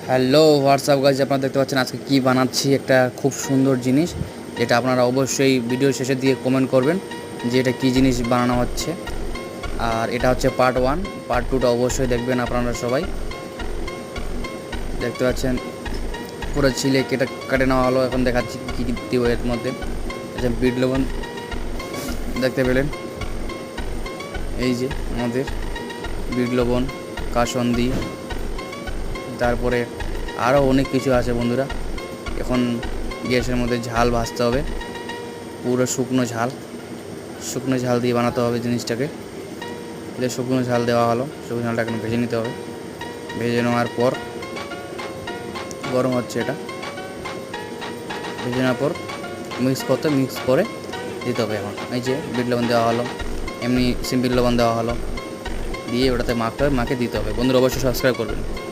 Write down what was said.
Hello WhatsApp guys, আপনারা দেখতে পাচ্ছেন আজকে কি বানাচ্ছি। একটা খুব সুন্দর জিনিস, যেটা আপনারা অবশ্যই ভিডিও শেষে দিয়ে কমেন্ট করবেন যে এটা কী জিনিস বানানো হচ্ছে। আর এটা হচ্ছে পার্ট 1, পার্ট 2টা অবশ্যই দেখবেন আপনারা সবাই। দেখতে পাচ্ছেন পুরো ছিলে কাটে নেওয়া হলো। এখন দেখাচ্ছি কী কী দিব এর মধ্যে। আচ্ছা, বিট লবণ দেখতে পেলেন, এই যে আমাদের বিট লবণ, কাসন্দি, তারপরে আরও অনেক কিছু আছে বন্ধুরা। এখন গ্যাসের মধ্যে ঝাল ভাজতে হবে, পুরো শুকনো ঝাল দিয়ে বানাতে হবে জিনিসটাকে। যে শুকনো ঝাল দেওয়া হলো, শুকনো ঝালটা এখন ভেজে নিতে হবে। ভেজে নেওয়ার পর গরম হচ্ছে, এটা ভেজে নেওয়ার পর মিক্স করে দিতে হবে। এখন এই যে বিট লবণ দেওয়া হলো, এমনি সিম্পল লবণ দেওয়া হলো, দিয়ে ওটাতে মাখতে হবে, মাখে দিতে হবে। বন্ধুরা অবশ্যই সাবস্ক্রাইব করবেন।